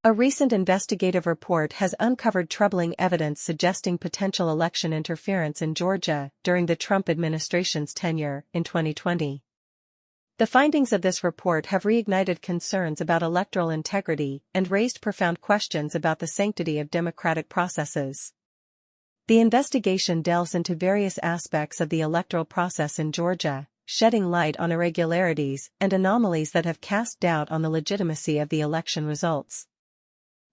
A recent investigative report has uncovered troubling evidence suggesting potential election interference in Georgia during the Trump administration's tenure in 2020. The findings of this report have reignited concerns about electoral integrity and raised profound questions about the sanctity of democratic processes. The investigation delves into various aspects of the electoral process in Georgia, shedding light on irregularities and anomalies that have cast doubt on the legitimacy of the election results.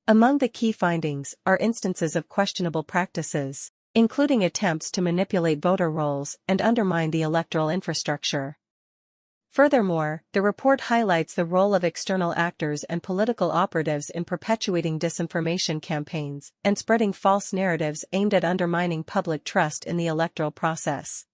Among the key findings are instances of questionable practices, including attempts to manipulate voter rolls and undermine the electoral infrastructure. Furthermore, the report highlights the role of external actors and political operatives in perpetuating disinformation campaigns and spreading false narratives aimed at undermining public trust in the electoral process.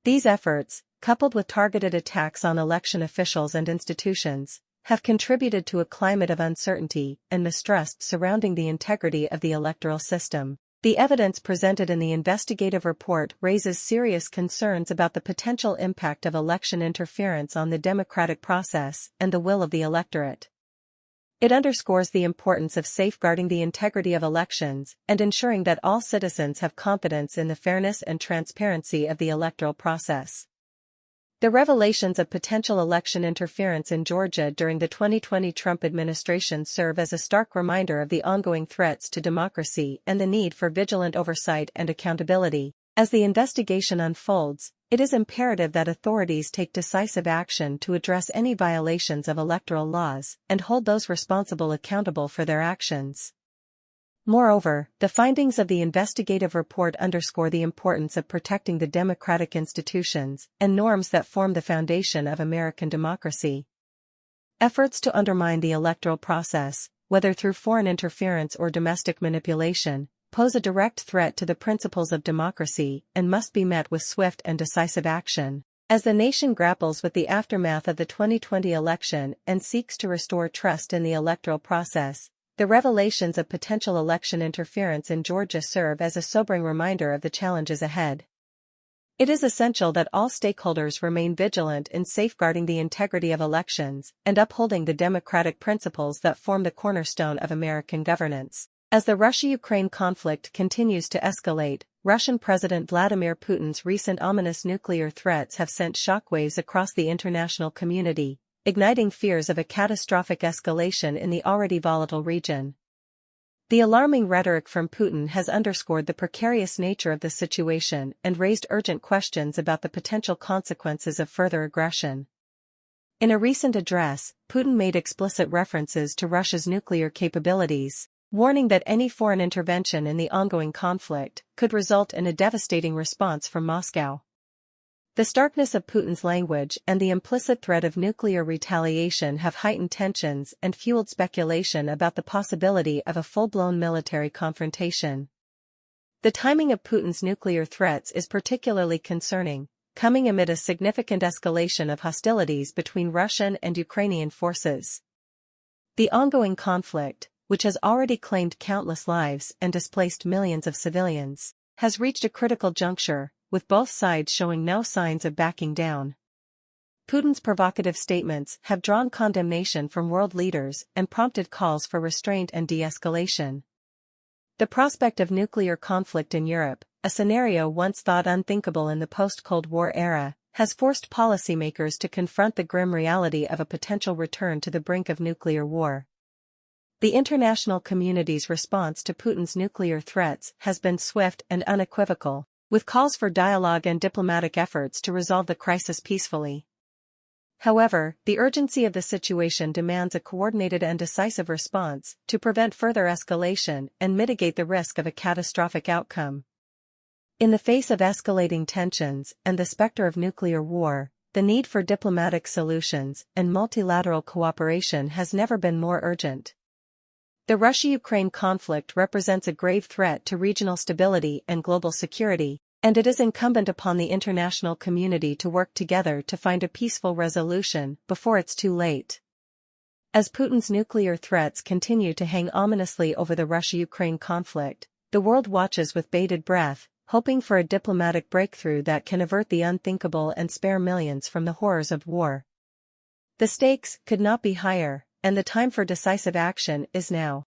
These efforts, coupled with targeted attacks on election officials and institutions, have contributed to a climate of uncertainty and mistrust surrounding the integrity of the electoral system. The evidence presented in the investigative report raises serious concerns about the potential impact of election interference on the democratic process and the will of the electorate. It underscores the importance of safeguarding the integrity of elections and ensuring that all citizens have confidence in the fairness and transparency of the electoral process. The revelations of potential election interference in Georgia during the 2020 Trump administration serve as a stark reminder of the ongoing threats to democracy and the need for vigilant oversight and accountability. As the investigation unfolds, it is imperative that authorities take decisive action to address any violations of electoral laws and hold those responsible accountable for their actions. Moreover, the findings of the investigative report underscore the importance of protecting the democratic institutions and norms that form the foundation of American democracy. Efforts to undermine the electoral process, whether through foreign interference or domestic manipulation, pose a direct threat to the principles of democracy and must be met with swift and decisive action. As the nation grapples with the aftermath of the 2020 election and seeks to restore trust in the electoral process, the revelations of potential election interference in Georgia serve as a sobering reminder of the challenges ahead. It is essential that all stakeholders remain vigilant in safeguarding the integrity of elections and upholding the democratic principles that form the cornerstone of American governance. As the Russia-Ukraine conflict continues to escalate, Russian President Vladimir Putin's recent ominous nuclear threats have sent shockwaves across the international community, igniting fears of a catastrophic escalation in the already volatile region. The alarming rhetoric from Putin has underscored the precarious nature of the situation and raised urgent questions about the potential consequences of further aggression. In a recent address, Putin made explicit references to Russia's nuclear capabilities, warning that any foreign intervention in the ongoing conflict could result in a devastating response from Moscow. The starkness of Putin's language and the implicit threat of nuclear retaliation have heightened tensions and fueled speculation about the possibility of a full-blown military confrontation. The timing of Putin's nuclear threats is particularly concerning, coming amid a significant escalation of hostilities between Russian and Ukrainian forces. The ongoing conflict, which has already claimed countless lives and displaced millions of civilians, has reached a critical juncture, with both sides showing no signs of backing down. Putin's provocative statements have drawn condemnation from world leaders and prompted calls for restraint and de-escalation. The prospect of nuclear conflict in Europe, a scenario once thought unthinkable in the post-Cold War era, has forced policymakers to confront the grim reality of a potential return to the brink of nuclear war. The international community's response to Putin's nuclear threats has been swift and unequivocal, with calls for dialogue and diplomatic efforts to resolve the crisis peacefully. However, the urgency of the situation demands a coordinated and decisive response to prevent further escalation and mitigate the risk of a catastrophic outcome. In the face of escalating tensions and the specter of nuclear war, the need for diplomatic solutions and multilateral cooperation has never been more urgent. The Russia-Ukraine conflict represents a grave threat to regional stability and global security, and it is incumbent upon the international community to work together to find a peaceful resolution before it's too late. As Putin's nuclear threats continue to hang ominously over the Russia-Ukraine conflict, the world watches with bated breath, hoping for a diplomatic breakthrough that can avert the unthinkable and spare millions from the horrors of war. The stakes could not be higher, and the time for decisive action is now.